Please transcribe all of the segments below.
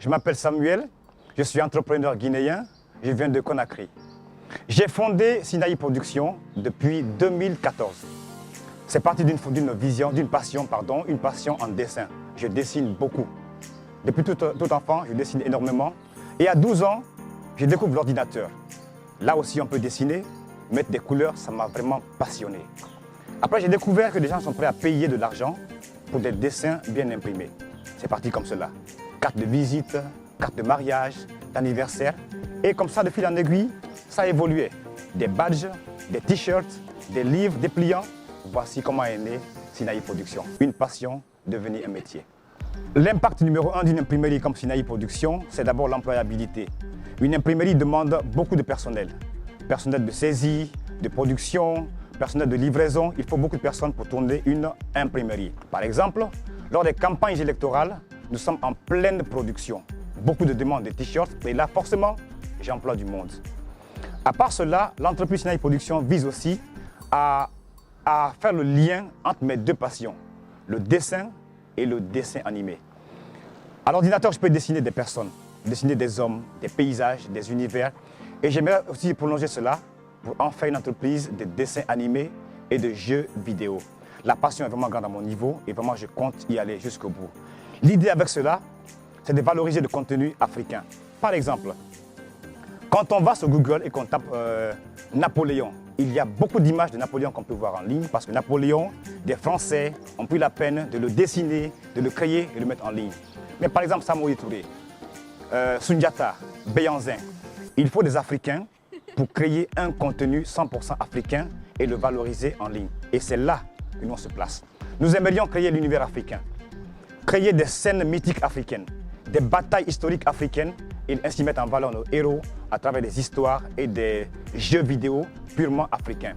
je m'appelle Samuel, je suis entrepreneur guinéen, je viens de Conakry. J'ai fondé Sinaï Productions depuis 2014. C'est parti d'une passion en dessin. Je dessine beaucoup. Depuis tout enfant, je dessine énormément. Et à 12 ans, je découvre l'ordinateur. Là aussi, on peut dessiner, mettre des couleurs, ça m'a vraiment passionné. Après, j'ai découvert que les gens sont prêts à payer de l'argent pour des dessins bien imprimés. C'est parti comme cela. Carte de visite, carte de mariage, d'anniversaire. Et comme ça, de fil en aiguille, ça a évolué. Des badges, des t-shirts, des livres, des pliants. Voici comment est né Sinaï Productions. Une passion devenue un métier. L'impact numéro 1 d'une imprimerie comme Sinaï Productions, c'est d'abord l'employabilité. Une imprimerie demande beaucoup de personnel. Personnel de saisie, de production, personnel de livraison. Il faut beaucoup de personnes pour tourner une imprimerie. Par exemple, lors des campagnes électorales, nous sommes en pleine production. Beaucoup de demandes de t-shirts et là, forcément, j'emploie du monde. À part cela, l'entreprise Sinaï Productions vise aussi à faire le lien entre mes deux passions, le dessin et le dessin animé. À l'ordinateur, je peux dessiner des personnes, dessiner des hommes, des paysages, des univers. Et j'aimerais aussi prolonger cela pour en faire une entreprise de dessin animé et de jeux vidéo. La passion est vraiment grande à mon niveau et vraiment je compte y aller jusqu'au bout. L'idée avec cela, c'est de valoriser le contenu africain. Par exemple, quand on va sur Google et qu'on tape Napoléon, il y a beaucoup d'images de Napoléon qu'on peut voir en ligne parce que Napoléon, des Français ont pris la peine de le dessiner, de le créer et de le mettre en ligne. Mais par exemple, Samori Touré, Sundiata, Béhanzin, il faut des Africains pour créer un contenu 100% africain et le valoriser en ligne. Et c'est là que nous on se place. Nous aimerions créer l'univers africain, créer des scènes mythiques africaines, des batailles historiques africaines et ainsi mettre en valeur nos héros à travers des histoires et des jeux vidéo purement africains.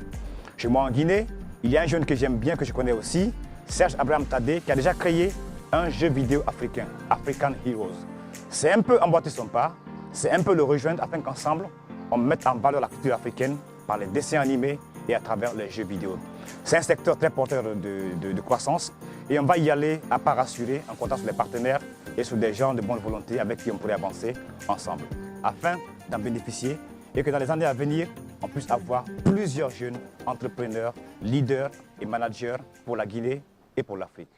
Chez moi en Guinée, il y a un jeune que j'aime bien, que je connais aussi, Serge Abraham Tadé, qui a déjà créé un jeu vidéo africain, African Heroes. C'est un peu emboîter son pas, c'est un peu le rejoindre afin qu'ensemble, on mette en valeur la culture africaine par les dessins animés et à travers les jeux vidéo. C'est un secteur très porteur de croissance et on va y aller à pas rassurer en comptant sur les partenaires et sur des gens de bonne volonté avec qui on pourrait avancer ensemble afin d'en bénéficier et que dans les années à venir, on puisse avoir plusieurs jeunes entrepreneurs, leaders et managers pour la Guinée et pour l'Afrique.